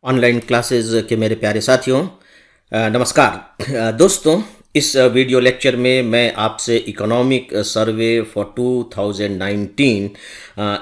Online classes के मेरे प्यारे साथियों, नमस्कार। दोस्तों, इस वीडियो लेक्चर में मैं आपसे इकोनॉमिक सर्वे फॉर 2019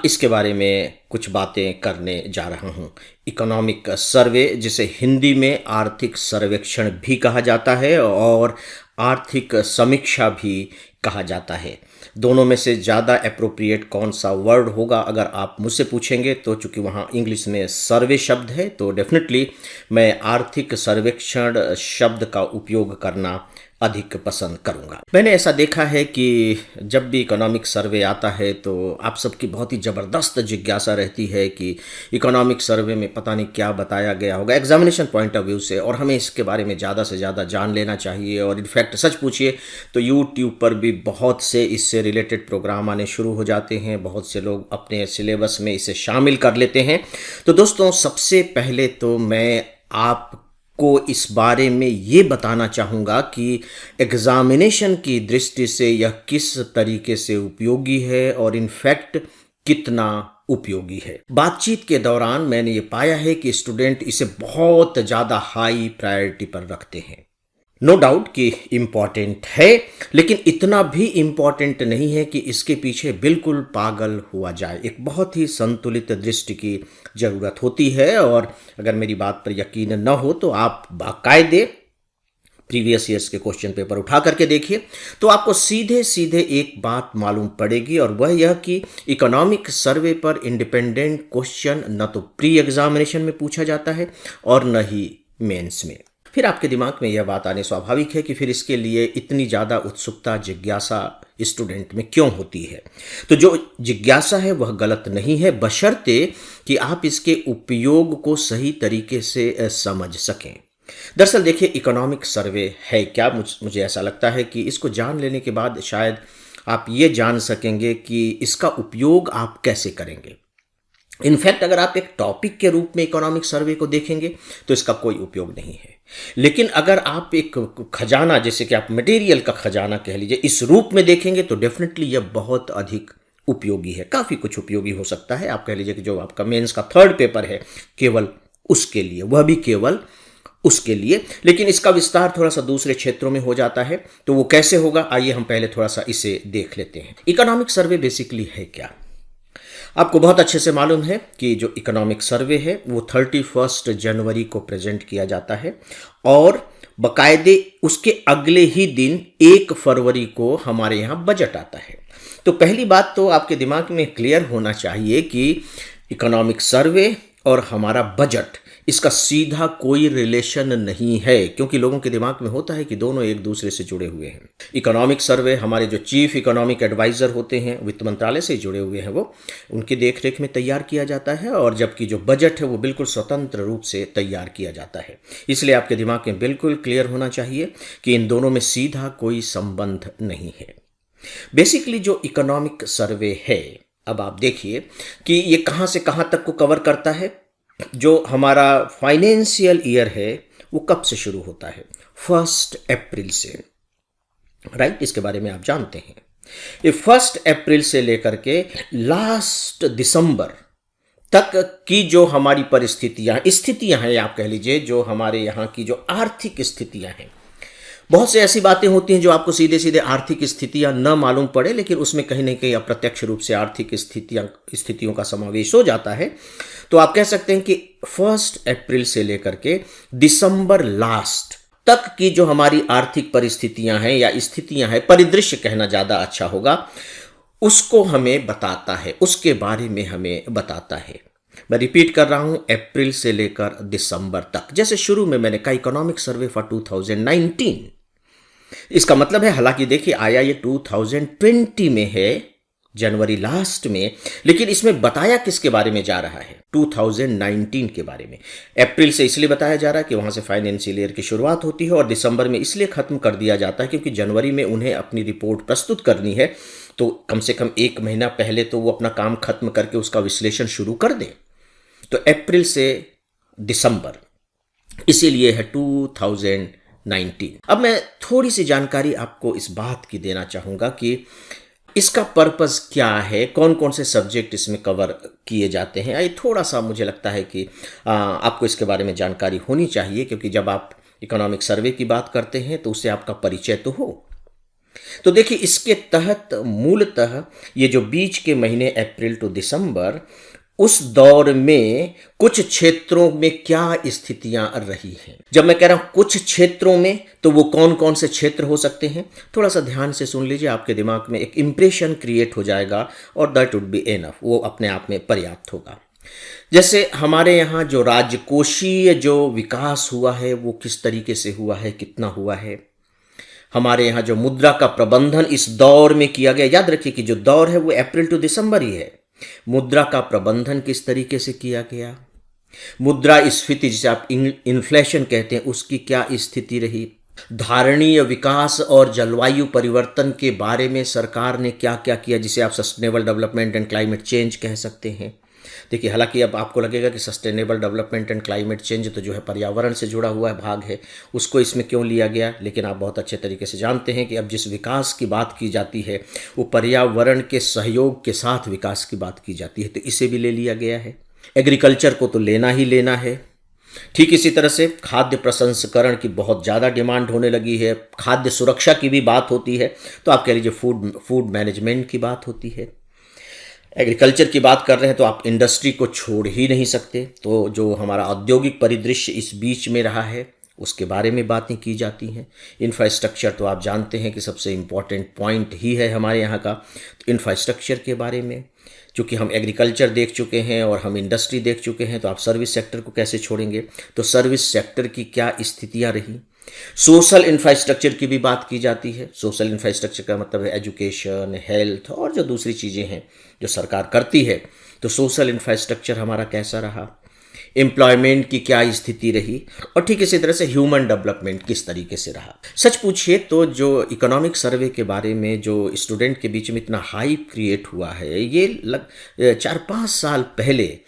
इसके बारे में कुछ बातें करने जा रहा हूं। इकोनॉमिक सर्वे, जिसे हिंदी में आर्थिक सर्वेक्षण भी कहा जाता है और आर्थिक समीक्षा भी कहा जाता है। दोनों में से ज़्यादा एप्रोप्रिएट कौन सा वर्ड होगा अगर आप मुझसे पूछेंगे, तो चूंकि वहाँ इंग्लिश में सर्वे शब्द है तो डेफिनेटली मैं आर्थिक सर्वेक्षण शब्द का उपयोग करना अधिक पसंद करूंगा। मैंने ऐसा देखा है कि जब भी इकोनॉमिक सर्वे आता है तो आप सबकी बहुत ही ज़बरदस्त जिज्ञासा रहती है कि इकोनॉमिक सर्वे में पता नहीं क्या बताया गया होगा एग्जामिनेशन पॉइंट ऑफ व्यू से, और हमें इसके बारे में ज़्यादा से ज़्यादा जान लेना चाहिए। और इनफैक्ट सच पूछिए तो यूट्यूब पर भी बहुत से इससे रिलेटेड प्रोग्राम आने शुरू हो जाते हैं, बहुत से लोग अपने सिलेबस में इसे शामिल कर लेते हैं। तो दोस्तों, सबसे पहले तो मैं आप को इस बारे में ये बताना चाहूँगा कि एग्ज़ामिनेशन की दृष्टि से यह किस तरीके से उपयोगी है और इनफैक्ट कितना उपयोगी है। बातचीत के दौरान मैंने ये पाया है कि स्टूडेंट इसे बहुत ज़्यादा हाई प्रायोरिटी पर रखते हैं। नो डाउट कि इम्पॉर्टेंट है, लेकिन इतना भी इम्पॉर्टेंट नहीं है कि इसके पीछे बिल्कुल पागल हुआ जाए। एक बहुत ही संतुलित दृष्टि की ज़रूरत होती है, और अगर मेरी बात पर यकीन न हो तो आप बाकायदे प्रीवियस ईयर्स के क्वेश्चन पेपर उठा करके देखिए, तो आपको सीधे सीधे एक बात मालूम पड़ेगी, और वह यह कि इकोनॉमिक सर्वे पर इंडिपेंडेंट क्वेश्चन न तो प्री एग्जामिनेशन में पूछा जाता है और न ही मेंस में। फिर आपके दिमाग में यह बात आने स्वाभाविक है कि फिर इसके लिए इतनी ज़्यादा उत्सुकता, जिज्ञासा स्टूडेंट में क्यों होती है। तो जो जिज्ञासा है वह गलत नहीं है, बशर्ते कि आप इसके उपयोग को सही तरीके से समझ सकें। दरअसल देखिए, इकोनॉमिक सर्वे है क्या, मुझे ऐसा लगता है कि इसको जान लेने के बाद शायद आप ये जान सकेंगे कि इसका उपयोग आप कैसे करेंगे। इनफैक्ट अगर आप एक टॉपिक के रूप में इकोनॉमिक सर्वे को देखेंगे तो इसका कोई उपयोग नहीं है, लेकिन अगर आप एक खजाना, जैसे कि आप मटेरियल का खजाना कह लीजिए, इस रूप में देखेंगे तो डेफिनेटली यह बहुत अधिक उपयोगी है। काफ़ी कुछ उपयोगी हो सकता है। आप कह लीजिए कि जो आपका मेंस का थर्ड पेपर है, केवल उसके लिए, वह भी केवल उसके लिए, लेकिन इसका विस्तार थोड़ा सा दूसरे क्षेत्रों में हो जाता है। तो वो कैसे होगा, आइए हम पहले थोड़ा सा इसे देख लेते हैं। इकोनॉमिक सर्वे बेसिकली है क्या? आपको बहुत अच्छे से मालूम है कि जो इकोनॉमिक सर्वे है वो 31 जनवरी को प्रेजेंट किया जाता है, और बकायदे उसके अगले ही दिन 1 फरवरी को हमारे यहाँ बजट आता है। तो पहली बात तो आपके दिमाग में क्लियर होना चाहिए कि इकोनॉमिक सर्वे और हमारा बजट, इसका सीधा कोई रिलेशन नहीं है, क्योंकि लोगों के दिमाग में होता है कि दोनों एक दूसरे से जुड़े हुए हैं। इकोनॉमिक सर्वे हमारे जो चीफ इकोनॉमिक एडवाइज़र होते हैं, वित्त मंत्रालय से जुड़े हुए हैं, वो उनकी देखरेख में तैयार किया जाता है, और जबकि जो बजट है वो बिल्कुल स्वतंत्र रूप से तैयार किया जाता है। इसलिए आपके दिमाग में बिल्कुल क्लियर होना चाहिए कि इन दोनों में सीधा कोई संबंध नहीं है। बेसिकली जो इकोनॉमिक सर्वे है, अब आप देखिए कि ये कहाँ से कहाँ तक को कवर करता है। जो हमारा फाइनेंशियल ईयर है वो कब से शुरू होता है? 1 अप्रैल से, राइट? इसके बारे में आप जानते हैं। ये 1 अप्रैल से लेकर के लास्ट दिसंबर तक की जो हमारी स्थितियां हैं, आप कह लीजिए, जो हमारे यहाँ की जो आर्थिक स्थितियां हैं, बहुत से ऐसी बातें होती हैं जो आपको सीधे सीधे आर्थिक स्थितियां न मालूम पड़े, लेकिन उसमें कहीं ना कहीं अप्रत्यक्ष रूप से आर्थिक स्थितियों का समावेश हो जाता है। तो आप कह सकते हैं कि 1 अप्रैल से लेकर के दिसंबर लास्ट तक की जो हमारी आर्थिक परिस्थितियां हैं या स्थितियां हैं, परिदृश्य कहना ज़्यादा अच्छा होगा, उसको हमें बताता है, उसके बारे में हमें बताता है। मैं रिपीट कर रहा हूं, अप्रैल से लेकर दिसंबर तक। जैसे शुरू में मैंने कहा इकोनॉमिक सर्वे फॉर 2019, इसका मतलब है, हालांकि देखिए आया ये 2020 में है, जनवरी लास्ट में, लेकिन इसमें बताया किसके बारे में जा रहा है? 2019 के बारे में। अप्रैल से इसलिए बताया जा रहा है कि वहां से फाइनेंशियल ईयर की शुरुआत होती है, और दिसंबर में इसलिए खत्म कर दिया जाता है क्योंकि जनवरी में उन्हें अपनी रिपोर्ट प्रस्तुत करनी है, तो कम से कम 1 महीना पहले तो वो अपना काम खत्म करके उसका विश्लेषण शुरू कर दें। तो अप्रैल से दिसंबर, इसीलिए है 2019। अब मैं थोड़ी सी जानकारी आपको इस बात की देना चाहूँगा कि इसका पर्पस क्या है, कौन कौन से सब्जेक्ट इसमें कवर किए जाते हैं, ये थोड़ा सा मुझे लगता है कि आपको इसके बारे में जानकारी होनी चाहिए, क्योंकि जब आप इकोनॉमिक सर्वे की बात करते हैं तो उससे आपका परिचय तो हो। तो देखिए, इसके तहत मूलतः ये जो बीच के महीने अप्रैल टू दिसंबर, उस दौर में कुछ क्षेत्रों में क्या स्थितियां रही हैं। जब मैं कह रहा हूं कुछ क्षेत्रों में, तो वो कौन कौन से क्षेत्र हो सकते हैं, थोड़ा सा ध्यान से सुन लीजिए, आपके दिमाग में एक इंप्रेशन क्रिएट हो जाएगा और दैट वुड बी एनफ, वो अपने आप में पर्याप्त होगा। जैसे हमारे यहाँ जो राजकोषीय जो विकास हुआ है वो किस तरीके से हुआ है, कितना हुआ है। हमारे यहाँ जो मुद्रा का प्रबंधन इस दौर में किया गया, याद रखिए कि जो दौर है वो अप्रैल टू दिसंबर ही है। मुद्रा का प्रबंधन किस तरीके से किया गया, मुद्रा स्फीति जिसे आप इन्फ्लेशन कहते हैं उसकी क्या स्थिति रही, धारणीय विकास और जलवायु परिवर्तन के बारे में सरकार ने क्या क्या किया, जिसे आप sustainable development and climate change कह सकते हैं। देखिए, हालांकि अब आपको लगेगा कि sustainable development and climate change तो जो है पर्यावरण से जुड़ा हुआ भाग है, उसको इसमें क्यों लिया गया, लेकिन आप बहुत अच्छे तरीके से जानते हैं कि अब जिस विकास की बात की जाती है वो पर्यावरण के सहयोग के साथ विकास की बात की जाती है, तो इसे भी ले लिया गया है। एग्रीकल्चर को तो लेना ही लेना है। ठीक इसी तरह से खाद्य प्रसंस्करण की बहुत ज़्यादा डिमांड होने लगी है, खाद्य सुरक्षा की भी बात होती है, तो आप कह लीजिए फूड मैनेजमेंट की बात होती है। एग्रीकल्चर की बात कर रहे हैं तो आप इंडस्ट्री को छोड़ ही नहीं सकते, तो जो हमारा औद्योगिक परिदृश्य इस बीच में रहा है उसके बारे में बातें की जाती हैं। इंफ्रास्ट्रक्चर तो आप जानते हैं कि सबसे इम्पॉर्टेंट पॉइंट ही है हमारे यहाँ का, तो इंफ्रास्ट्रक्चर के बारे में, चूँकि हम एग्रीकल्चर देख चुके हैं और हम इंडस्ट्री देख चुके हैं, तो आप सर्विस सेक्टर को कैसे छोड़ेंगे, तो सर्विस सेक्टर की क्या स्थितियाँ रही। सोशल इंफ्रास्ट्रक्चर की भी बात की जाती है। सोशल इंफ्रास्ट्रक्चर का मतलब है एजुकेशन, हेल्थ और जो दूसरी चीज़ें हैं जो सरकार करती है, तो सोशल इंफ्रास्ट्रक्चर हमारा कैसा रहा, एम्प्लॉयमेंट की क्या स्थिति रही, और ठीक इसी तरह से ह्यूमन डेवलपमेंट किस तरीके से रहा। सच पूछिए तो जो इकोनॉमिक सर्वे के बारे में जो स्टूडेंट के बीच में इतना हाइप क्रिएट हुआ है, ये 4-5 साल पहले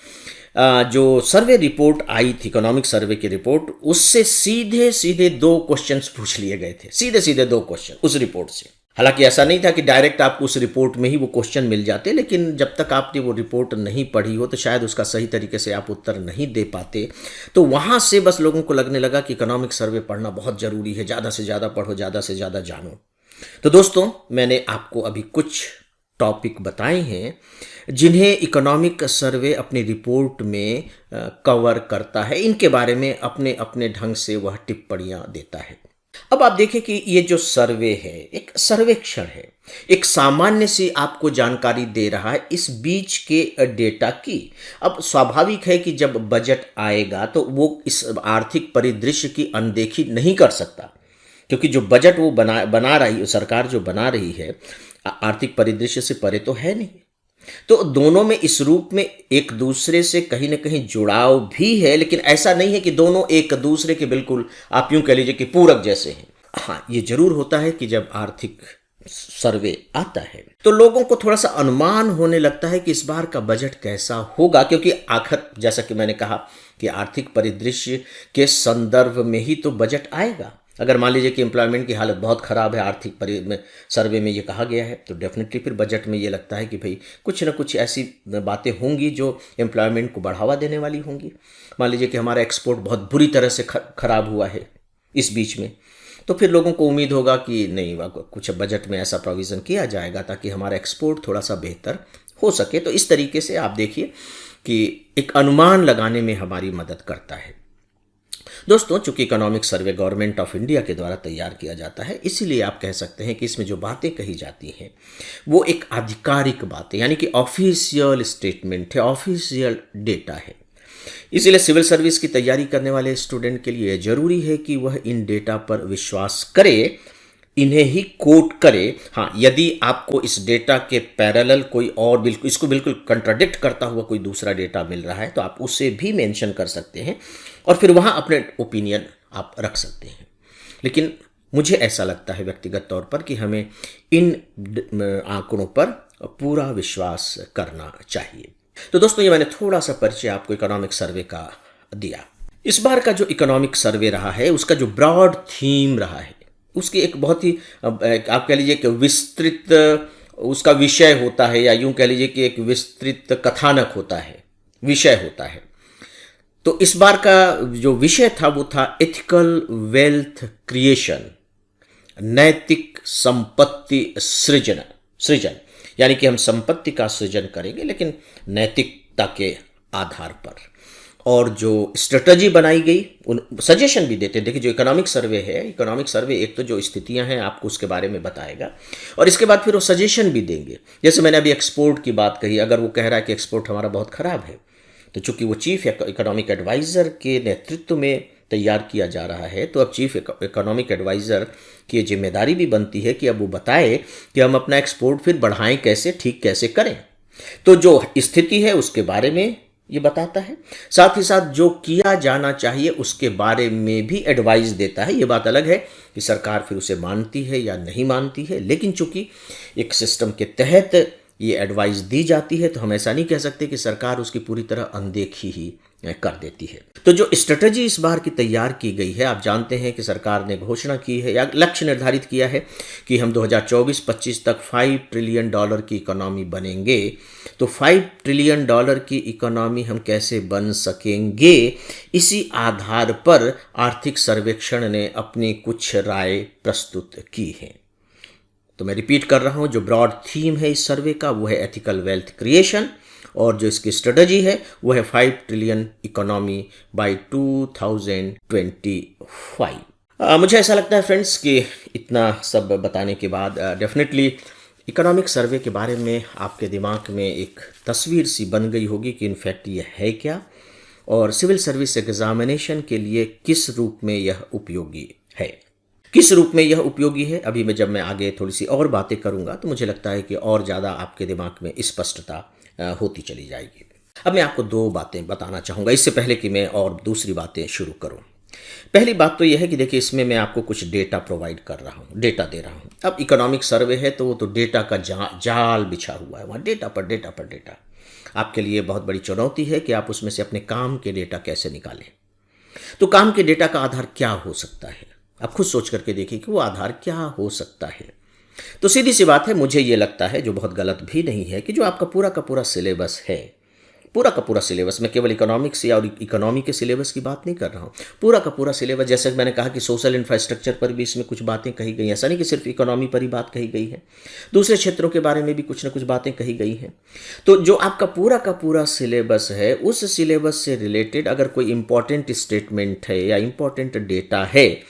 जो सर्वे रिपोर्ट आई थी, इकोनॉमिक सर्वे की रिपोर्ट, उससे सीधे सीधे 2 क्वेश्चंस पूछ लिए गए थे, सीधे सीधे 2 क्वेश्चन उस रिपोर्ट से। हालांकि ऐसा नहीं था कि डायरेक्ट आपको उस रिपोर्ट में ही वो क्वेश्चन मिल जाते, लेकिन जब तक आपने वो रिपोर्ट नहीं पढ़ी हो तो शायद उसका सही तरीके से आप उत्तर नहीं दे पाते, तो वहाँ से बस लोगों को लगने लगा कि इकोनॉमिक सर्वे पढ़ना बहुत ज़रूरी है, ज़्यादा से ज़्यादा पढ़ो, ज़्यादा से ज़्यादा जानो। तो दोस्तों, मैंने आपको अभी कुछ टॉपिक बताए हैं जिन्हें इकोनॉमिक सर्वे अपनी रिपोर्ट में कवर करता है, इनके बारे में अपने अपने ढंग से वह टिप्पणियां देता है। अब आप देखें कि ये जो सर्वे है एक सर्वेक्षण है, एक सामान्य सी आपको जानकारी दे रहा है इस बीच के डेटा की। अब स्वाभाविक है कि जब बजट आएगा तो वो इस आर्थिक परिदृश्य की अनदेखी नहीं कर सकता, क्योंकि जो बजट वो बना रही सरकार जो बना रही है आर्थिक परिदृश्य से परे तो है नहीं। तो दोनों में इस रूप में एक दूसरे से कहीं ना कहीं जुड़ाव भी है, लेकिन ऐसा नहीं है कि दोनों एक दूसरे के बिल्कुल आप यूं कह लीजिए कि पूरक जैसे हैं। हाँ, ये जरूर होता है कि जब आर्थिक सर्वे आता है तो लोगों को थोड़ा सा अनुमान होने लगता है कि इस बार का बजट कैसा होगा, क्योंकि आखिर जैसा कि मैंने कहा कि आर्थिक परिदृश्य के संदर्भ में ही तो बजट आएगा। अगर मान लीजिए कि एम्प्लॉयमेंट की हालत बहुत ख़राब है, आर्थिक सर्वे में ये कहा गया है, तो डेफिनेटली फिर बजट में ये लगता है कि भाई कुछ ना कुछ ऐसी बातें होंगी जो एम्प्लॉयमेंट को बढ़ावा देने वाली होंगी। मान लीजिए कि हमारा एक्सपोर्ट बहुत बुरी तरह से ख़राब हुआ है इस बीच में, तो फिर लोगों को उम्मीद होगा कि नहीं, कुछ बजट में ऐसा प्रोविज़न किया जाएगा ताकि हमारा एक्सपोर्ट थोड़ा सा बेहतर हो सके। तो इस तरीके से आप देखिए कि एक अनुमान लगाने में हमारी मदद करता है। दोस्तों, चूंकि economic survey government of India के द्वारा तैयार किया जाता है, इसीलिए आप कह सकते हैं कि इसमें जो बातें कही जाती हैं वो एक आधिकारिक बातें, यानी कि ऑफिशियल स्टेटमेंट है, ऑफिशियल डेटा है। इसीलिए सिविल सर्विस की तैयारी करने वाले स्टूडेंट के लिए जरूरी है कि वह इन डेटा पर विश्वास करे, इन्हें ही कोट करे। हाँ, यदि आपको इस डेटा के पैरेलल कोई और बिल्कुल इसको बिल्कुल कंट्राडिक्ट करता हुआ कोई दूसरा डेटा मिल रहा है तो आप उसे भी मेंशन कर सकते हैं और फिर वहाँ अपने ओपिनियन आप रख सकते हैं। लेकिन मुझे ऐसा लगता है व्यक्तिगत तौर पर कि हमें इन आंकड़ों पर पूरा विश्वास करना चाहिए। तो दोस्तों, ये मैंने थोड़ा सा परिचय आपको इकोनॉमिक सर्वे का दिया। इस बार का जो इकोनॉमिक सर्वे रहा है उसका जो ब्रॉड थीम रहा है उसकी एक बहुत ही आप कह लीजिए कि विस्तृत उसका विषय होता है, या यूं कह लीजिए कि एक विस्तृत कथानक होता है, विषय होता है। तो इस बार का जो विषय था वो था एथिकल वेल्थ क्रिएशन, नैतिक संपत्ति सृजन सृजन यानी कि हम संपत्ति का सृजन करेंगे लेकिन नैतिकता के आधार पर। और जो स्ट्रेटजी बनाई गई, उन सजेशन भी देते हैं। देखिए, जो इकोनॉमिक सर्वे है, इकोनॉमिक सर्वे एक तो जो स्थितियां हैं आपको उसके बारे में बताएगा, और इसके बाद फिर वो सजेशन भी देंगे। जैसे मैंने अभी एक्सपोर्ट की बात कही, अगर वो कह रहा है कि एक्सपोर्ट हमारा बहुत खराब है, तो चूंकि वो चीफ इकोनॉमिक एडवाइज़र के नेतृत्व में तैयार किया जा रहा है, तो अब चीफ इकोनॉमिक एडवाइज़र की जिम्मेदारी भी बनती है कि अब वो बताए कि हम अपना एक्सपोर्ट फिर बढ़ाएं कैसे, ठीक कैसे करें। तो जो स्थिति है उसके बारे में ये बताता है, साथ ही साथ जो किया जाना चाहिए उसके बारे में भी एडवाइस देता है। ये बात अलग है कि सरकार फिर उसे मानती है या नहीं मानती है, लेकिन चूंकि एक सिस्टम के तहत ये एडवाइस दी जाती है तो हम ऐसा नहीं कह सकते कि सरकार उसकी पूरी तरह अनदेखी ही कर देती है। तो जो स्ट्रेटजी इस बार की तैयार की गई है, आप जानते हैं कि सरकार ने घोषणा की है या लक्ष्य निर्धारित किया है कि हम 2024-25 तक $5 ट्रिलियन की इकोनॉमी बनेंगे। तो $5 ट्रिलियन की इकोनॉमी हम कैसे बन सकेंगे, इसी आधार पर आर्थिक सर्वेक्षण ने अपनी कुछ राय प्रस्तुत की है। तो मैं रिपीट कर रहा हूं, जो ब्रॉड थीम है इस सर्वे का वो है एथिकल वेल्थ क्रिएशन, और जो इसकी स्ट्रेटजी है वो है 5 ट्रिलियन इकोनॉमी बाय 2025। मुझे ऐसा लगता है फ्रेंड्स कि इतना सब बताने के बाद डेफिनेटली इकोनॉमिक सर्वे के बारे में आपके दिमाग में एक तस्वीर सी बन गई होगी कि इनफैक्ट ये है क्या, और सिविल सर्विस एग्जामिनेशन के लिए किस रूप में यह उपयोगी है, किस रूप में यह उपयोगी है। अभी जब मैं आगे थोड़ी सी और बातें करूंगा तो मुझे लगता है कि और ज़्यादा आपके दिमाग में स्पष्टता होती चली जाएगी। अब मैं आपको 2 बातें बताना चाहूँगा इससे पहले कि मैं और दूसरी बातें शुरू करूँ। पहली बात तो यह है कि देखिए, इसमें मैं आपको कुछ डेटा प्रोवाइड कर रहा हूँ, डेटा दे रहा हूँ। अब इकोनॉमिक सर्वे है तो वो तो डेटा का जाल बिछा हुआ है, वहाँ डेटा पर डेटा पर डेटा। आपके लिए बहुत बड़ी चुनौती है कि आप उसमें से अपने काम के डेटा कैसे निकालें। तो काम के डेटा का आधार क्या हो सकता है, आप खुद सोच करके देखिए कि वो आधार क्या हो सकता है। तो सीधी सी बात है, मुझे ये लगता है, जो बहुत गलत भी नहीं है, कि जो आपका पूरा का पूरा सिलेबस है, पूरा का पूरा सिलेबस, मैं केवल इकोनॉमिक्स या और इकोनॉमी के सिलेबस की बात नहीं कर रहा हूँ, पूरा का पूरा सिलेबस। जैसे मैंने कहा कि सोशल इंफ्रास्ट्रक्चर पर भी इसमें कुछ बातें कही गई, ऐसा नहीं कि सिर्फ इकोनॉमी पर ही बात कही गई है, दूसरे क्षेत्रों के बारे में भी कुछ ना कुछ बातें कही गई हैं। तो जो आपका पूरा का पूरा सिलेबस है, उस सिलेबस से रिलेटेड अगर कोई इंपॉर्टेंट स्टेटमेंट है या इंपॉर्टेंट डेटा है,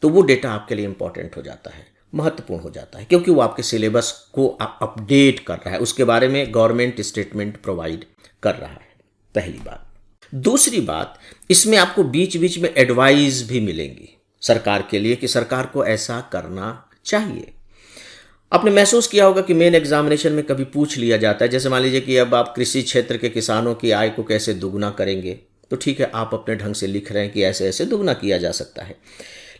तो वो डेटा आपके लिए इंपॉर्टेंट हो जाता है, महत्वपूर्ण हो जाता है, क्योंकि वो आपके सिलेबस को अपडेट कर रहा है, उसके बारे में गवर्नमेंट स्टेटमेंट प्रोवाइड कर रहा है। पहली बात। दूसरी बात, इसमें आपको बीच बीच में एडवाइस भी मिलेंगी सरकार के लिए कि सरकार को ऐसा करना चाहिए। आपने महसूस किया होगा कि मेन एग्जामिनेशन में कभी पूछ लिया जाता है, जैसे मान लीजिए कि अब आप कृषि क्षेत्र के किसानों की आय को कैसे दुगना करेंगे, तो ठीक है, आप अपने ढंग से लिख रहे हैं कि ऐसे ऐसे दुगना किया जा सकता है।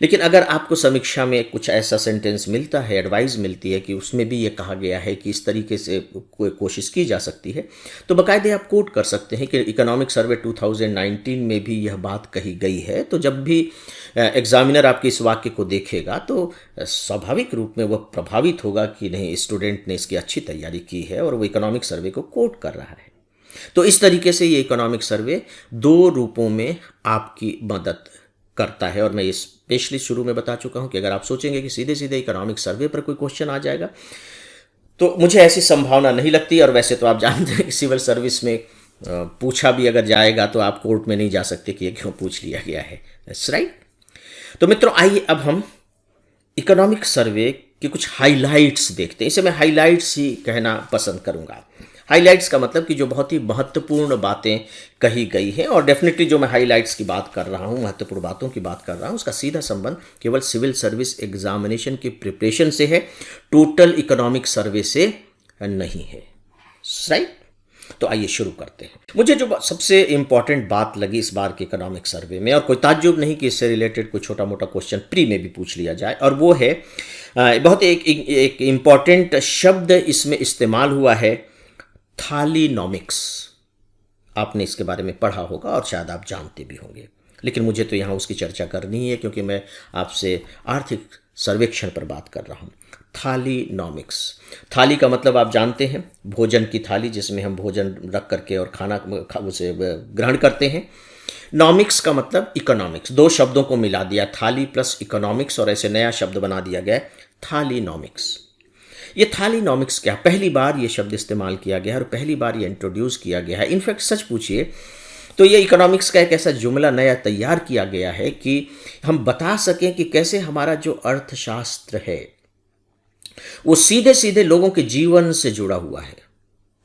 लेकिन अगर आपको समीक्षा में कुछ ऐसा सेंटेंस मिलता है, एडवाइस मिलती है कि उसमें भी ये कहा गया है कि इस तरीके से कोई कोशिश की जा सकती है, तो बाकायदे आप कोट कर सकते हैं कि इकोनॉमिक सर्वे 2019 में भी यह बात कही गई है। तो जब भी एग्जामिनर आपके इस वाक्य को देखेगा तो स्वाभाविक रूप में वह प्रभावित होगा कि नहीं, स्टूडेंट ने इसकी अच्छी तैयारी की है और वो इकोनॉमिक सर्वे को कोट कर रहा है। तो इस तरीके से ये इकोनॉमिक सर्वे 2 रूपों में आपकी मदद करता है। और मैं ये स्पेशली शुरू में बता चुका हूं कि अगर आप सोचेंगे कि सीधे सीधे इकोनॉमिक सर्वे पर कोई क्वेश्चन आ जाएगा, तो मुझे ऐसी संभावना नहीं लगती। और वैसे तो आप जानते हैं कि सिविल सर्विस में पूछा भी अगर जाएगा तो आप कोर्ट में नहीं जा सकते कि ये क्यों पूछ लिया गया है। That's right. तो मित्रों, आइए अब हम इकोनॉमिक सर्वे के कुछ हाईलाइट्स देखते हैं। इसे मैं हाईलाइट्स ही कहना पसंद करूंगा। हाइलाइट्स का मतलब कि जो बहुत ही महत्वपूर्ण बातें कही गई हैं, और डेफिनेटली जो मैं हाइलाइट्स की बात कर रहा हूं, महत्वपूर्ण बातों की बात कर रहा हूं, उसका सीधा संबंध केवल सिविल सर्विस एग्जामिनेशन की प्रिपरेशन से है, टोटल इकोनॉमिक सर्वे से नहीं है। राइट। तो आइए शुरू करते हैं। मुझे जो सबसे इंपॉर्टेंट बात लगी इस बार के इकोनॉमिक सर्वे में, और कोई ताज्जुब नहीं कि इससे रिलेटेड कोई छोटा मोटा क्वेश्चन प्री में भी पूछ लिया जाए, और वो है बहुत एक इंपॉर्टेंट शब्द इसमें इस्तेमाल हुआ है, थालीनॉमिक्स। आपने इसके बारे में पढ़ा होगा और शायद आप जानते भी होंगे, लेकिन मुझे तो यहाँ उसकी चर्चा करनी है क्योंकि मैं आपसे आर्थिक सर्वेक्षण पर बात कर रहा हूँ। थालीनॉमिक्स, थाली का मतलब आप जानते हैं, भोजन की थाली जिसमें हम भोजन रख करके और खाना उसे ग्रहण करते हैं। नॉमिक्स का मतलब इकोनॉमिक्स, दो शब्दों को मिला दिया, थाली प्लस इकोनॉमिक्स, और ऐसे नया शब्द बना दिया गया थालीनॉमिक्स। ये थालीनॉमिक्स क्या, पहली बार ये शब्द इस्तेमाल किया गया है और पहली बार ये इंट्रोड्यूस किया गया है। इनफैक्ट सच पूछिए तो ये इकोनॉमिक्स का एक ऐसा जुमला नया तैयार किया गया है कि हम बता सकें कि कैसे हमारा जो अर्थशास्त्र है वो सीधे सीधे लोगों के जीवन से जुड़ा हुआ है,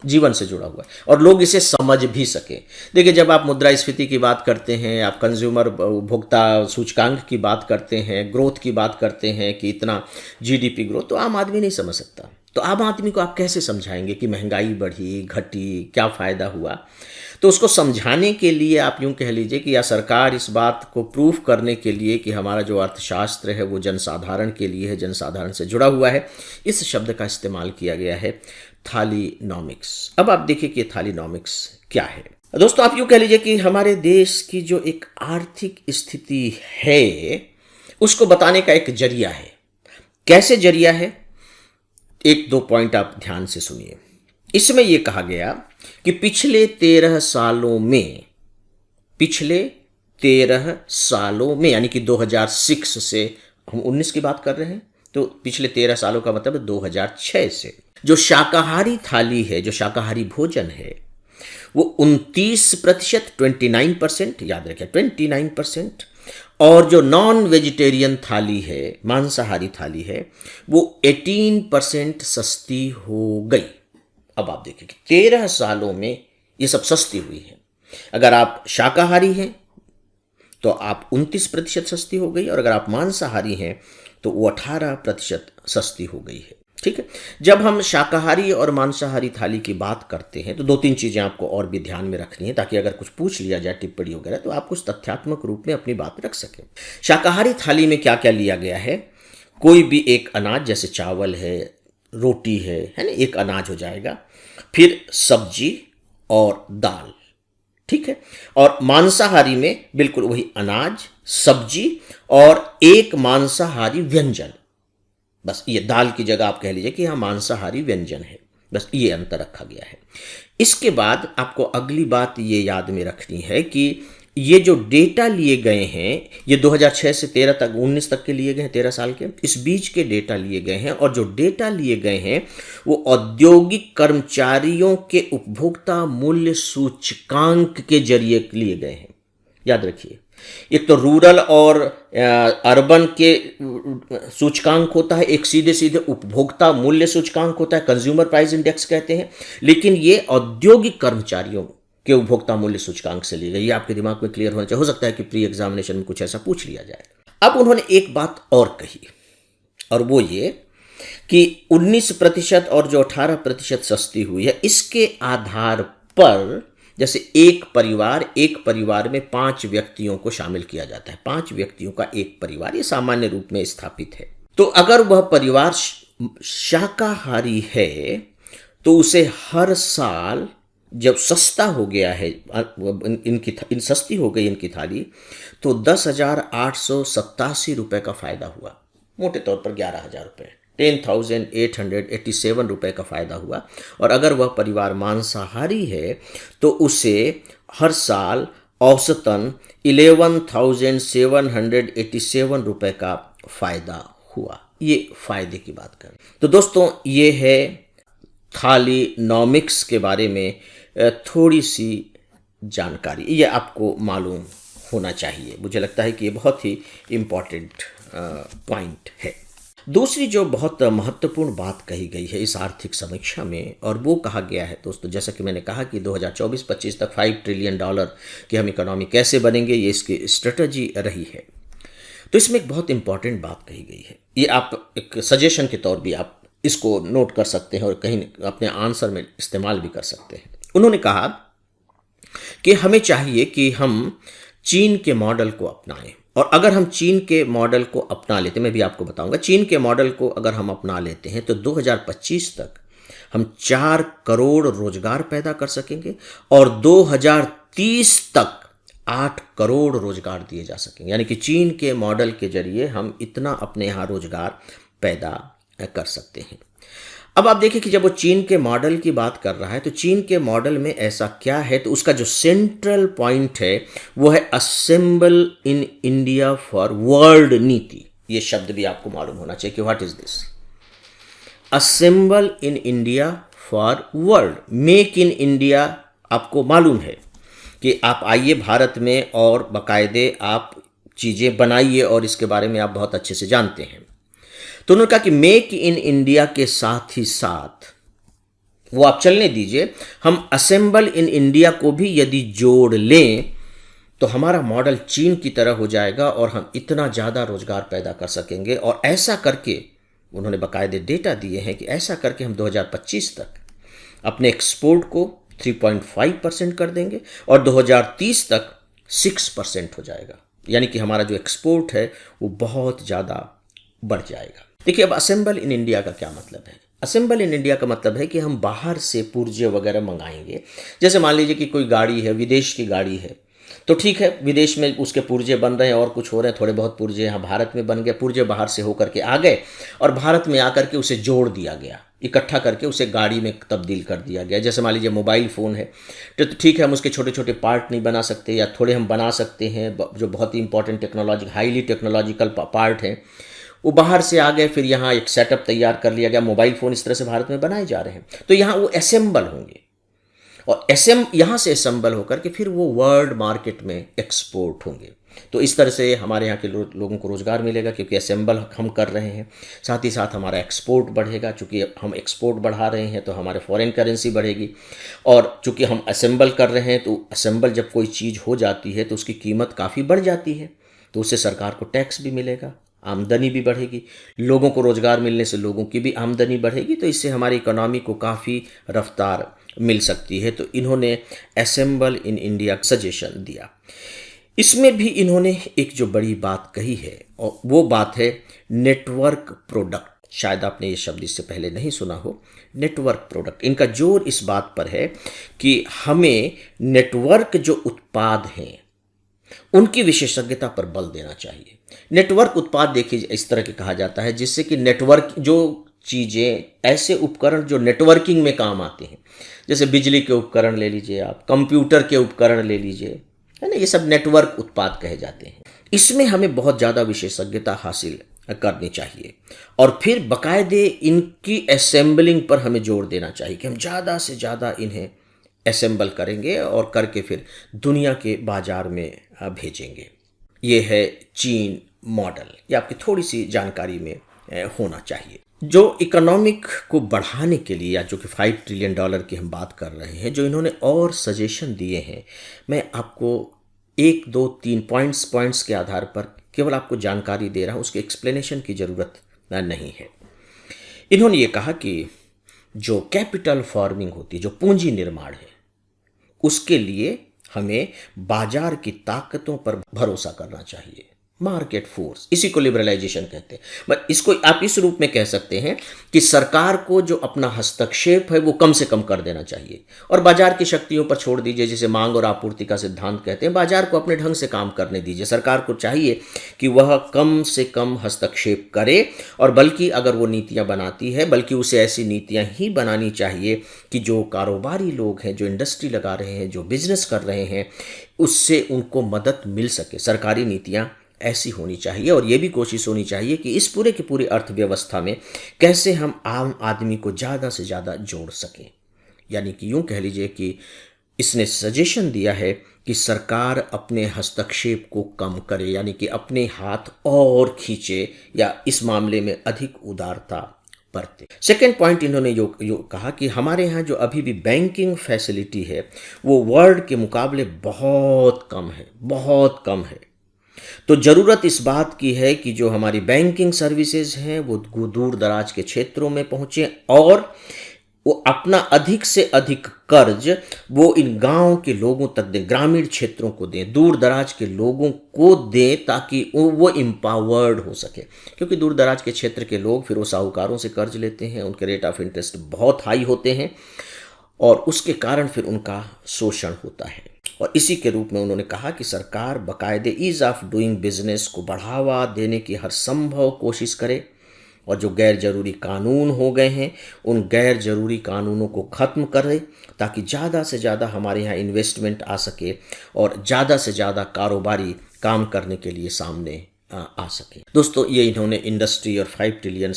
जीवन से जुड़ा हुआ है, और लोग इसे समझ भी सकें। देखिए, जब आप मुद्रास्फीति की बात करते हैं, आप कंज्यूमर उपभोक्ता सूचकांक की बात करते हैं, ग्रोथ की बात करते हैं कि इतना जीडीपी ग्रोथ, तो आम आदमी नहीं समझ सकता। तो आम आदमी को आप कैसे समझाएंगे कि महंगाई बढ़ी घटी, क्या फ़ायदा हुआ? तो उसको समझाने के लिए आप यूँ कह लीजिए कि या सरकार इस बात को प्रूफ करने के लिए कि हमारा जो अर्थशास्त्र है वो जनसाधारण के लिए है, जनसाधारण से जुड़ा हुआ है, इस शब्द का इस्तेमाल किया गया है, थालीनॉमिक्स। अब आप देखिए कि थालीनॉमिक्स क्या है। दोस्तों, आप यूँ कह लीजिए कि हमारे देश की जो एक आर्थिक स्थिति है उसको बताने का एक जरिया है। कैसे जरिया है? एक दो पॉइंट आप ध्यान से सुनिए। इसमें यह कहा गया कि पिछले 13 सालों में यानी कि 2006 से, हम 19 की बात कर रहे हैं, तो पिछले 13 सालों का मतलब 2006 से जो शाकाहारी थाली है, जो शाकाहारी भोजन है, वो 29%, 29%, याद रखें 29%, और जो नॉन वेजिटेरियन थाली है, मांसाहारी थाली है, वो 18% सस्ती हो गई। अब आप देखिए कि 13 सालों में ये सब सस्ती हुई है। अगर आप शाकाहारी हैं तो आप 29% सस्ती हो गई, और अगर आप मांसाहारी हैं तो वो 18% सस्ती हो गई है। ठीक है, जब हम शाकाहारी और मांसाहारी थाली की बात करते हैं तो दो तीन चीज़ें आपको और भी ध्यान में रखनी है, ताकि अगर कुछ पूछ लिया जाए टिप्पणी वगैरह तो आप कुछ तथ्यात्मक रूप में अपनी बात रख सकें। शाकाहारी थाली में क्या क्या लिया गया है? कोई भी एक अनाज, जैसे चावल है, रोटी है ना, एक अनाज हो जाएगा, फिर सब्जी और दाल। ठीक है, और मांसाहारी में बिल्कुल वही अनाज, सब्जी और एक मांसाहारी व्यंजन। बस ये दाल की जगह आप कह लीजिए कि यहाँ मांसाहारी व्यंजन है, बस ये अंतर रखा गया है। इसके बाद आपको अगली बात ये याद में रखनी है कि ये जो डेटा लिए गए हैं, ये 2006 से 13 तक, 19 तक के लिए गए हैं, 13 साल के, इस बीच के डेटा लिए गए हैं, और जो डेटा लिए गए हैं वो औद्योगिक कर्मचारियों के उपभोक्ता मूल्य सूचकांक के जरिए लिए गए हैं। याद रखिए, एक तो रूरल और अर्बन के सूचकांक होता है, एक सीधे सीधे उपभोक्ता मूल्य सूचकांक होता है, कंज्यूमर प्राइस इंडेक्स कहते हैं, लेकिन ये औद्योगिक कर्मचारियों के उपभोक्ता मूल्य सूचकांक से ली गई। ये आपके दिमाग में क्लियर होना चाहिए। हो सकता है कि प्री एग्जामिनेशन में कुछ ऐसा पूछ लिया जाए। अब उन्होंने एक बात और कही, और वो ये कि 19% और जो 18% सस्ती हुई है, इसके आधार पर जैसे एक परिवार में 5 व्यक्तियों को शामिल किया जाता है, 5 व्यक्तियों का एक परिवार, ये सामान्य रूप में स्थापित है। तो अगर वह परिवार शाकाहारी है तो उसे हर साल, जब सस्ता हो गया है, इन सस्ती हो गई इनकी थाली, तो 10,887 रुपये का फ़ायदा हुआ। मोटे तौर पर 11,000 रुपये, 10,887 रुपये का फ़ायदा हुआ। और अगर वह परिवार मांसाहारी है तो उसे हर साल औसतन 11,787 रुपये का फ़ायदा हुआ। ये फ़ायदे की बात करें तो दोस्तों, ये है थालीनॉमिक्स के बारे में थोड़ी सी जानकारी। ये आपको मालूम होना चाहिए। मुझे लगता है कि ये बहुत ही इम्पॉर्टेंट पॉइंट है। दूसरी जो बहुत महत्वपूर्ण बात कही गई है इस आर्थिक समीक्षा में, और वो कहा गया है दोस्तों, जैसा कि मैंने कहा कि 2024-25 तक $5 ट्रिलियन की हम इकोनॉमी कैसे बनेंगे, ये इसकी स्ट्रेटजी रही है। तो इसमें एक बहुत इंपॉर्टेंट बात कही गई है। ये आप एक सजेशन के तौर भी आप इसको नोट कर सकते हैं और कहीं अपने आंसर में इस्तेमाल भी कर सकते हैं। उन्होंने कहा कि हमें चाहिए कि हम चीन के मॉडल को अपनाएं, और अगर हम चीन के मॉडल को अपना लेते, मैं भी आपको बताऊंगा, चीन के मॉडल को अगर हम अपना लेते हैं तो 2025 तक हम 4 करोड़ रोजगार पैदा कर सकेंगे, और 2030 तक 8 करोड़ रोजगार दिए जा सकेंगे। यानी कि चीन के मॉडल के जरिए हम इतना अपने यहाँ रोजगार पैदा कर सकते हैं। अब आप देखिए कि जब वो चीन के मॉडल की बात कर रहा है तो चीन के मॉडल में ऐसा क्या है, तो उसका जो सेंट्रल पॉइंट है वो है assemble in India for world नीति। ये शब्द भी आपको मालूम होना चाहिए कि what is this. Assemble in India for world, make in India आपको मालूम है कि आप आइए भारत में और बाकायदे आप चीज़ें बनाइए और इसके बारे में आप बहुत अच्छे से जानते हैं। तो उन्होंने कहा कि मेक इन इंडिया के साथ ही साथ वो आप चलने दीजिए, हम असेंबल इन इंडिया को भी यदि जोड़ लें तो हमारा मॉडल चीन की तरह हो जाएगा और हम इतना ज़्यादा रोजगार पैदा कर सकेंगे। और ऐसा करके उन्होंने बाकायदे डेटा दिए हैं कि ऐसा करके हम 2025 तक अपने एक्सपोर्ट को 3.5% कर देंगे और 2030 तक 6% हो जाएगा। यानी कि हमारा जो एक्सपोर्ट है वो बहुत ज़्यादा बढ़ जाएगा। देखिए, अब असेंबल इन इंडिया का क्या मतलब है। असेंबल इन इंडिया का मतलब है कि हम बाहर से पुर्जे वगैरह मंगाएंगे। जैसे मान लीजिए कि कोई गाड़ी है, विदेश की गाड़ी है, तो ठीक है, विदेश में उसके पुर्जे बन रहे हैं और कुछ हो रहे हैं, थोड़े बहुत पुर्जे यहाँ भारत में बन गए, पुर्जे बाहर से होकर के आ गए और भारत में आकर के उसे जोड़ दिया गया, इकट्ठा करके उसे गाड़ी में तब्दील कर दिया गया। जैसे मान लीजिए मोबाइल फ़ोन है, तो ठीक है, हम उसके छोटे छोटे पार्ट नहीं बना सकते या थोड़े हम बना सकते हैं, जो बहुत ही important technology, highly technological part हैं वो बाहर से आ गए, फिर यहाँ एक सेटअप तैयार कर लिया गया, मोबाइल फ़ोन इस तरह से भारत में बनाए जा रहे हैं। तो यहाँ वो असेंबल होंगे और यहाँ से असेंबल होकर के फिर वो वर्ल्ड मार्केट में एक्सपोर्ट होंगे। तो इस तरह से हमारे यहाँ के लोगों को रोज़गार मिलेगा क्योंकि असेंबल हम कर रहे हैं, साथ ही साथ हमारा एक्सपोर्ट बढ़ेगा। चूँकि हम एक्सपोर्ट बढ़ा रहे हैं तो हमारे फॉरेन करेंसी बढ़ेगी, और चूँकि हम असेंबल कर रहे हैं तो असेंबल जब कोई चीज़ हो जाती है तो उसकी कीमत काफ़ी बढ़ जाती है, तो उससे सरकार को टैक्स भी मिलेगा, आमदनी भी बढ़ेगी, लोगों को रोज़गार मिलने से लोगों की भी आमदनी बढ़ेगी। तो इससे हमारी इकोनॉमी को काफ़ी रफ्तार मिल सकती है। तो इन्होंने असेंबल इन इंडिया सजेशन दिया। इसमें भी इन्होंने एक जो बड़ी बात कही है और वो बात है नेटवर्क प्रोडक्ट। शायद आपने ये शब्द इससे पहले नहीं सुना हो, नेटवर्क प्रोडक्ट। इनका जोर इस बात पर है कि हमें नेटवर्क जो उत्पाद हैं उनकी विशेषज्ञता पर बल देना चाहिए। नेटवर्क उत्पाद देखिए इस तरह के कहा जाता है जिससे कि नेटवर्क जो चीज़ें, ऐसे उपकरण जो नेटवर्किंग में काम आते हैं, जैसे बिजली के उपकरण ले लीजिए आप, कंप्यूटर के उपकरण ले लीजिए, है ना, ये सब नेटवर्क उत्पाद कहे जाते हैं। इसमें हमें बहुत ज़्यादा विशेषज्ञता हासिल करनी चाहिए और फिर बाकायदे इनकी असेंबलिंग पर हमें जोर देना चाहिए कि हम ज़्यादा से ज़्यादा इन्हें असेंबल करेंगे और करके फिर दुनिया के बाज़ार में भेजेंगे। ये है चीन मॉडल, ये आपकी थोड़ी सी जानकारी में होना चाहिए। जो इकोनॉमिक को बढ़ाने के लिए, या जो कि $5 ट्रिलियन की हम बात कर रहे हैं, जो इन्होंने और सजेशन दिए हैं, मैं आपको 1, 2, 3 पॉइंट्स के आधार पर केवल आपको जानकारी दे रहा हूँ, उसके एक्सप्लेनेशन की ज़रूरत नहीं है। इन्होंने ये कहा कि जो कैपिटल फार्मिंग होती है, जो पूंजी निर्माण है, उसके लिए हमें बाजार की ताकतों पर भरोसा करना चाहिए, मार्केट फोर्स, इसी को लिबरलाइजेशन कहते हैं। बट इसको आप इस रूप में कह सकते हैं कि सरकार को जो अपना हस्तक्षेप है वो कम से कम कर देना चाहिए और बाजार की शक्तियों पर छोड़ दीजिए, जिसे मांग और आपूर्ति का सिद्धांत कहते हैं। बाजार को अपने ढंग से काम करने दीजिए। सरकार को चाहिए कि वह कम से कम हस्तक्षेप करे, और बल्कि अगर वो नीतियाँ बनाती है, बल्कि उसे ऐसी नीतियाँ ही बनानी चाहिए कि जो कारोबारी लोग हैं, जो इंडस्ट्री लगा रहे हैं, जो बिजनेस कर रहे हैं, उससे उनको मदद मिल सके। सरकारी नीतियाँ ऐसी होनी चाहिए और ये भी कोशिश होनी चाहिए कि इस पूरे की पूरी अर्थव्यवस्था में कैसे हम आम आदमी को ज़्यादा से ज़्यादा जोड़ सकें। यानी कि यूँ कह लीजिए कि इसने सजेशन दिया है कि सरकार अपने हस्तक्षेप को कम करे, यानी कि अपने हाथ और खींचे या इस मामले में अधिक उदारता बरते। सेकेंड पॉइंट इन्होंने यो कहा कि हमारे यहाँ जो अभी भी बैंकिंग फैसिलिटी है वो वर्ल्ड के मुकाबले बहुत कम है। तो ज़रूरत इस बात की है कि जो हमारी बैंकिंग सर्विसेज हैं वो दूर दराज के क्षेत्रों में पहुँचें और वो अपना अधिक से अधिक कर्ज वो इन गांव के लोगों तक दें, ग्रामीण क्षेत्रों को दें, दूर दराज के लोगों को दें, ताकि वो एम्पावर्ड हो सके। क्योंकि दूर दराज के क्षेत्र के लोग फिर वो साहूकारों से कर्ज लेते हैं, उनके रेट ऑफ इंटरेस्ट बहुत हाई होते हैं और उसके कारण फिर उनका शोषण होता है। और इसी के रूप में उन्होंने कहा कि सरकार बाकायदे ईज़ ऑफ डूइंग बिजनेस को बढ़ावा देने की हर संभव कोशिश करे और जो गैर ज़रूरी कानून हो गए हैं उन गैर ज़रूरी कानूनों को ख़त्म करे ताकि ज़्यादा से ज़्यादा हमारे यहाँ इन्वेस्टमेंट आ सके और ज़्यादा से ज़्यादा कारोबारी काम करने के लिए सामने आ सके। दोस्तों, ये इन्होंने इंडस्ट्री और $5 ट्रिलियन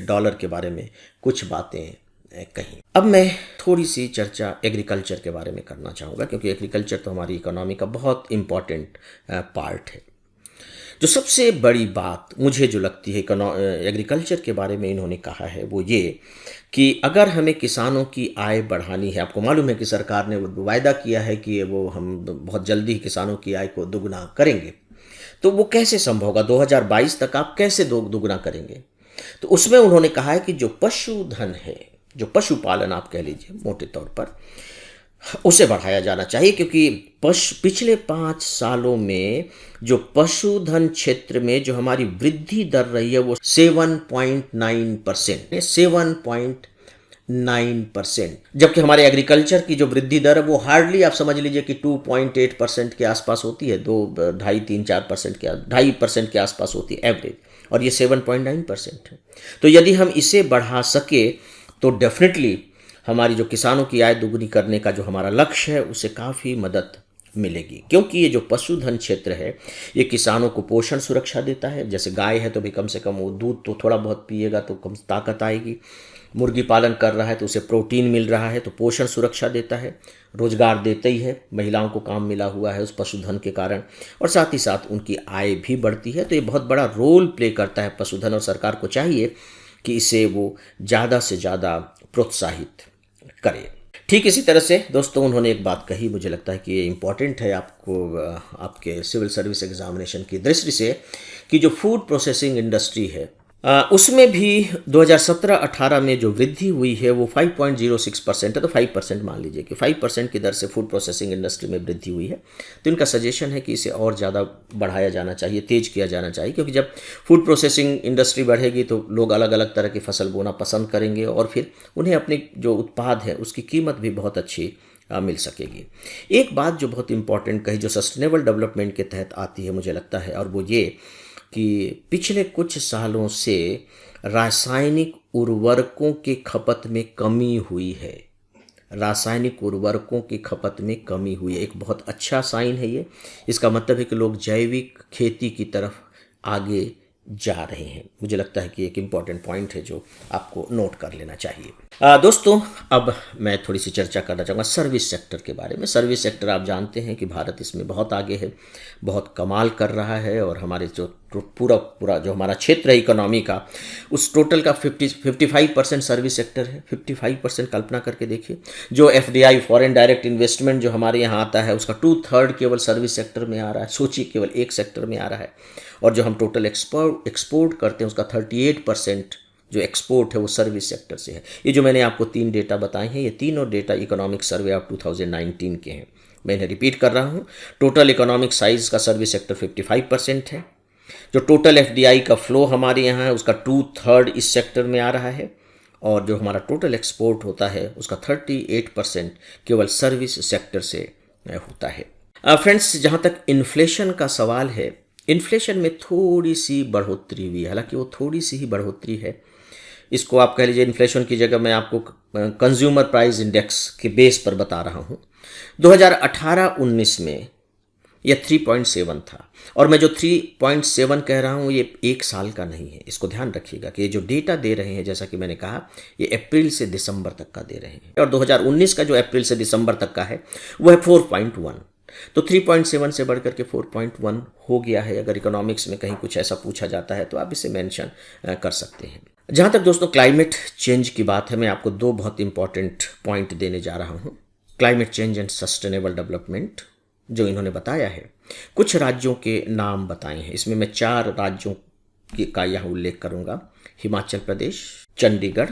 डॉलर के बारे में कुछ बातें कही। अब मैं थोड़ी सी चर्चा एग्रीकल्चर के बारे में करना चाहूँगा, क्योंकि एग्रीकल्चर तो हमारी इकोनॉमी का बहुत इम्पॉर्टेंट पार्ट है। जो सबसे बड़ी बात मुझे जो लगती है एग्रीकल्चर के बारे में इन्होंने कहा है वो ये कि अगर हमें किसानों की आय बढ़ानी है, आपको मालूम है कि सरकार ने वायदा किया है कि वो हम बहुत जल्दी किसानों की आय को दोगुना करेंगे, तो वो कैसे संभव होगा? 2022 तक आप कैसे दोगुना करेंगे? तो उसमें उन्होंने कहा है कि जो पशुधन है, जो पशुपालन आप कह लीजिए मोटे तौर पर, उसे बढ़ाया जाना चाहिए, क्योंकि पिछले 5 सालों में जो पशुधन क्षेत्र में जो हमारी वृद्धि दर रही है वो 7.9% है, 7.9%, जबकि हमारे एग्रीकल्चर की जो वृद्धि दर है वो हार्डली आप समझ लीजिए कि 2.8% के आसपास होती है, 2.5-3-4% के आसपास होती है एवरेज, और ये 7.9% है। तो यदि हम इसे बढ़ा सके तो डेफिनेटली हमारी जो किसानों की आय दोगुनी करने का जो हमारा लक्ष्य है उसे काफ़ी मदद मिलेगी, क्योंकि ये जो पशुधन क्षेत्र है ये किसानों को पोषण सुरक्षा देता है। जैसे गाय है तो भी कम से कम वो दूध तो थोड़ा बहुत पिएगा तो कम ताकत आएगी, मुर्गी पालन कर रहा है तो उसे प्रोटीन मिल रहा है तो पोषण सुरक्षा देता है, रोजगार देता ही है, महिलाओं को काम मिला हुआ है उस पशुधन के कारण, और साथ ही साथ उनकी आय भी बढ़ती है। तो ये बहुत बड़ा रोल प्ले करता है पशुधन, और सरकार को चाहिए कि इसे वो ज़्यादा से ज़्यादा प्रोत्साहित करे। ठीक इसी तरह से दोस्तों उन्होंने एक बात कही, मुझे लगता है कि ये इम्पॉर्टेंट है आपको आपके सिविल सर्विस एग्जामिनेशन की दृष्टि से, कि जो फूड प्रोसेसिंग इंडस्ट्री है उसमें भी 2017-18 में जो वृद्धि हुई है वो 5.06% है। तो 5% मान लीजिए कि 5% की दर से फूड प्रोसेसिंग इंडस्ट्री में वृद्धि हुई है। तो इनका सजेशन है कि इसे और ज़्यादा बढ़ाया जाना चाहिए, तेज किया जाना चाहिए, क्योंकि जब फूड प्रोसेसिंग इंडस्ट्री बढ़ेगी तो लोग अलग अलग तरह की फसल बोना पसंद करेंगे और फिर उन्हें अपने जो उत्पाद है उसकी कीमत भी बहुत अच्छी मिल सकेगी। एक बात जो बहुत इंपॉर्टेंट कही, जो सस्टेनेबल डेवलपमेंट के तहत आती है मुझे लगता है, और वो ये कि पिछले कुछ सालों से रासायनिक उर्वरकों की खपत में कमी हुई है। रासायनिक उर्वरकों की खपत में कमी हुई है, एक बहुत अच्छा साइन है ये। इसका मतलब है कि लोग जैविक खेती की तरफ आगे जा रहे हैं। मुझे लगता है कि एक इम्पॉर्टेंट पॉइंट है जो आपको नोट कर लेना चाहिए। दोस्तों, अब मैं थोड़ी सी चर्चा करना चाहूँगा सर्विस सेक्टर के बारे में। सर्विस सेक्टर आप जानते हैं कि भारत इसमें बहुत आगे है, बहुत कमाल कर रहा है, और हमारे जो पूरा जो हमारा क्षेत्र है इकोनॉमी का, उस टोटल का 55% सर्विस सेक्टर है। 55% कल्पना करके देखिए। जो FDI फॉरेन डायरेक्ट इन्वेस्टमेंट जो हमारे यहाँ आता है उसका 2/3 केवल सर्विस सेक्टर में आ रहा है। सोचिए, केवल एक सेक्टर में आ रहा है। और जो हम टोटल एक्सपोर्ट करते हैं उसका 38% जो एक्सपोर्ट है वो सर्विस सेक्टर से है। ये जो मैंने आपको 3 डेटा बताए हैं, ये तीनों डेटा इकोनॉमिक सर्वे ऑफ 2019 के हैं। मैं इन्हें रिपीट कर रहा हूँ। टोटल इकोनॉमिक साइज का सर्विस सेक्टर 55% है। जो टोटल FDI का फ्लो हमारे यहाँ है उसका 2/3 इस सेक्टर में आ रहा है, और जो हमारा टोटल एक्सपोर्ट होता है उसका 38% केवल सर्विस सेक्टर से होता है। फ्रेंड्स, जहाँ तक इन्फ्लेशन का सवाल है, इन्फ्लेशन में थोड़ी सी बढ़ोतरी हुई है, हालांकि वो थोड़ी सी ही बढ़ोतरी है। इसको आप कह लीजिए इन्फ्लेशन की जगह मैं आपको कंज्यूमर प्राइस इंडेक्स के बेस पर बता रहा हूँ। 2018-19 में यह 3.7 था, और मैं जो 3.7 कह रहा हूँ ये एक साल का नहीं है। इसको ध्यान रखिएगा कि ये जो डेटा दे रहे हैं, जैसा कि मैंने कहा, ये अप्रैल से दिसंबर तक का दे रहे हैं, और 2019 का जो अप्रैल से दिसंबर तक का है वो है 4.1। तो 3.7 से बढ़कर के 4.1 हो गया है। अगर इकोनॉमिक्स में कहीं कुछ ऐसा पूछा जाता है तो आप इसे मेंशन कर सकते हैं। जहाँ तक दोस्तों क्लाइमेट चेंज की बात है, मैं आपको 2 बहुत इंपॉर्टेंट पॉइंट देने जा रहा हूँ। Climate change and sustainable development जो इन्होंने बताया है, कुछ राज्यों के नाम बताए हैं। इसमें मैं 4 राज्यों का यहाँ उल्लेख करूँगा। हिमाचल प्रदेश, चंडीगढ़,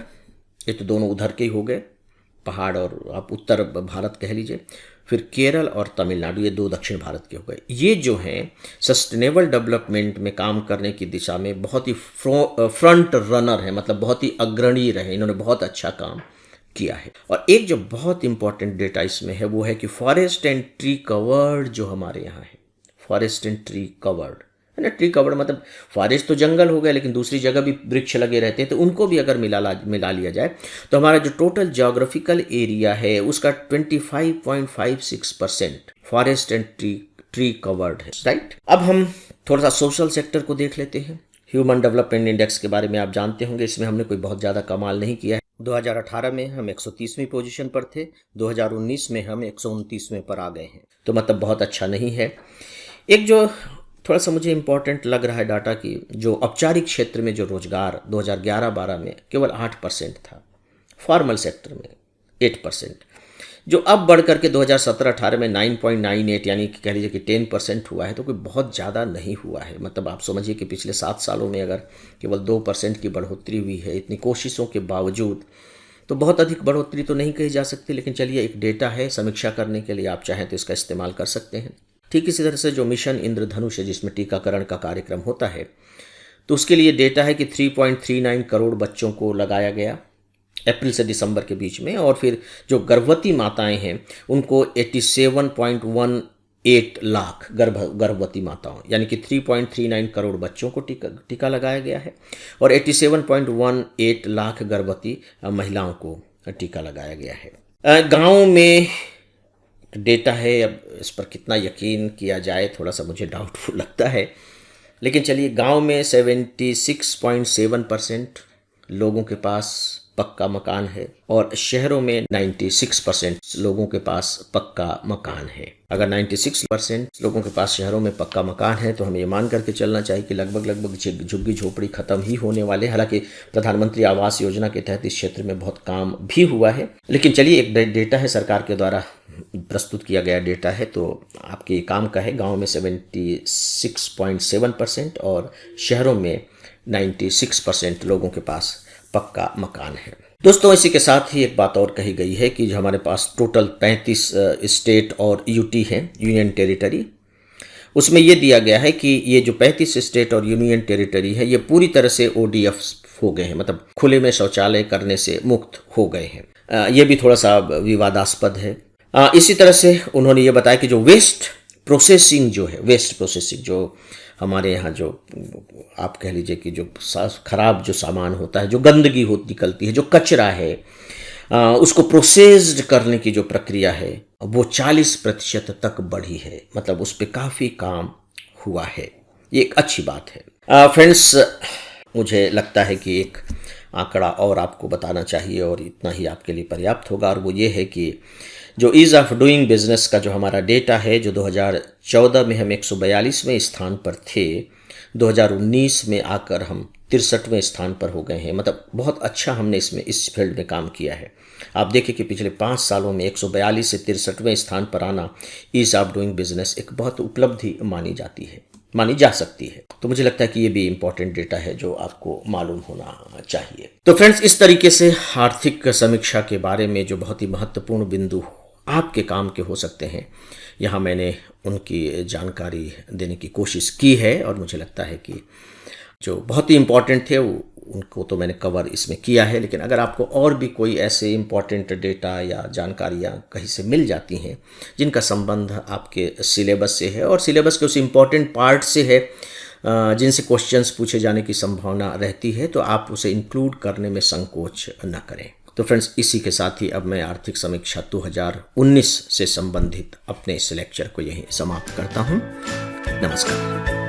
ये तो दोनों उधर के ही हो गए, पहाड़, और आप उत्तर भारत कह लीजिए। फिर केरल और तमिलनाडु, ये 2 दक्षिण भारत के हो गए। ये जो हैं सस्टेनेबल डेवलपमेंट में काम करने की दिशा में बहुत ही फ्रंट रनर है, मतलब बहुत ही अग्रणी रहे। इन्होंने बहुत अच्छा काम किया है। और एक जो बहुत इंपॉर्टेंट डेटा इसमें है वो है कि फॉरेस्ट एंड ट्री कवर्ड जो हमारे यहाँ है, फॉरेस्ट एंड ट्री कवर्ड है ना। ट्री कवर्ड मतलब फॉरेस्ट तो जंगल हो गया, लेकिन दूसरी जगह भी वृक्ष लगे रहते हैं, तो उनको भी अगर मिला लिया जाए तो हमारा जो टोटल ज्योग्राफिकल एरिया है उसका 25.56% फॉरेस्ट एंड ट्री कवर्ड है, राइट। अब हम थोड़ा सा सोशल सेक्टर को देख लेते हैं। ह्यूमन डेवलपमेंट इंडेक्स के बारे में आप जानते होंगे, इसमें हमने कोई बहुत ज़्यादा कमाल नहीं किया है। 2018 में हम 130वीं पोजीशन पर थे, 2019 में हम 129वें पर आ गए हैं, तो मतलब बहुत अच्छा नहीं है। एक जो थोड़ा सा मुझे इम्पोर्टेंट लग रहा है डाटा की, जो औपचारिक क्षेत्र में जो रोजगार 2011-12 में केवल 8% था, फॉर्मल सेक्टर में 8%, जो अब बढ़ करके 2017-18 में 9.98 यानी कि कह लीजिए कि 10% हुआ है, तो कोई बहुत ज़्यादा नहीं हुआ है। मतलब आप समझिए कि पिछले 7 सालों में अगर केवल 2% की बढ़ोतरी हुई है इतनी कोशिशों के बावजूद, तो बहुत अधिक बढ़ोतरी तो नहीं कही जा सकती, लेकिन चलिए एक डेटा है, समीक्षा करने के लिए आप चाहें तो इसका इस्तेमाल कर सकते हैं। ठीक इसी तरह से जो मिशन इंद्रधनुष है जिसमें टीकाकरण का कार्यक्रम होता है, तो उसके लिए डेटा है कि 3.39 करोड़ बच्चों को लगाया गया अप्रैल से दिसंबर के बीच में, और फिर जो गर्भवती माताएं हैं उनको 87.18 लाख गर्भवती माताओं यानी कि 3.39 करोड़ बच्चों को टीका लगाया गया है, और 87.18 लाख गर्भवती महिलाओं को टीका लगाया गया है। गाँव में डेटा है, अब इस पर कितना यकीन किया जाए थोड़ा सा मुझे डाउटफुल लगता है, लेकिन चलिए गांव में 76.7% लोगों के पास पक्का मकान है, और शहरों में 96% लोगों के पास पक्का मकान है। अगर 96% लोगों के पास शहरों में पक्का मकान है तो हमें ये मान करके चलना चाहिए कि लगभग झुग्गी झोपड़ी खत्म ही होने वाले। हालांकि प्रधानमंत्री आवास योजना के तहत इस क्षेत्र में बहुत काम भी हुआ है, लेकिन चलिए एक डेटा है सरकार के द्वारा प्रस्तुत किया गया डेटा है, तो आपके काम का है। गाँव में 76.7% और शहरों में 96% लोगों के पास पक्का मकान है। दोस्तों, इसी के साथ ही एक बात और कही गई है कि जो हमारे पास टोटल 35 स्टेट और यूटी हैं, यूनियन टेरिटरी, उसमें ये दिया गया है कि ये जो 35 स्टेट और यूनियन टेरिटरी है ये पूरी तरह से ODF हो गए हैं, मतलब खुले में शौचालय करने से मुक्त हो गए हैं। ये भी थोड़ा सा विवादास्पद है। इसी तरह से उन्होंने ये बताया कि जो वेस्ट प्रोसेसिंग जो हमारे यहाँ जो आप कह लीजिए कि जो खराब जो सामान होता है, जो गंदगी निकलती है, जो कचरा है, उसको प्रोसेस्ड करने की जो प्रक्रिया है वो 40% तक बढ़ी है। मतलब उस पर काफ़ी काम हुआ है, ये एक अच्छी बात है। फ्रेंड्स, मुझे लगता है कि एक आंकड़ा और आपको बताना चाहिए और इतना ही आपके लिए पर्याप्त होगा, और वो ये है कि जो ईज़ ऑफ डूइंग बिजनेस का जो हमारा डेटा है, जो 2014 में हम 142वें स्थान पर थे, 2019 में आकर हम 63वें स्थान पर हो गए हैं। मतलब बहुत अच्छा हमने इस फील्ड में काम किया है। आप देखें कि पिछले 5 सालों में 142 से 63वें स्थान पर आना ईज़ ऑफ डूइंग बिजनेस एक बहुत उपलब्धि मानी जा सकती है। तो मुझे लगता है कि ये भी इम्पोर्टेंट डेटा है जो आपको मालूम होना चाहिए। तो फ्रेंड्स, इस तरीके से आर्थिक समीक्षा के बारे में जो बहुत ही महत्वपूर्ण बिंदु आपके काम के हो सकते हैं, यहाँ मैंने उनकी जानकारी देने की कोशिश की है, और मुझे लगता है कि जो बहुत ही इम्पॉर्टेंट थे उनको तो मैंने कवर इसमें किया है। लेकिन अगर आपको और भी कोई ऐसे इम्पॉर्टेंट डेटा या जानकारियाँ कहीं से मिल जाती हैं जिनका संबंध आपके सिलेबस से है और सिलेबस के उस इम्पॉर्टेंट पार्ट से है जिनसे क्वेश्चंस पूछे जाने की संभावना रहती है, तो आप उसे इंक्लूड करने में संकोच न करें। तो फ्रेंड्स, इसी के साथ ही अब मैं आर्थिक समीक्षा 2019 से संबंधित अपने इस लेक्चर को यहीं समाप्त करता हूँ। नमस्कार।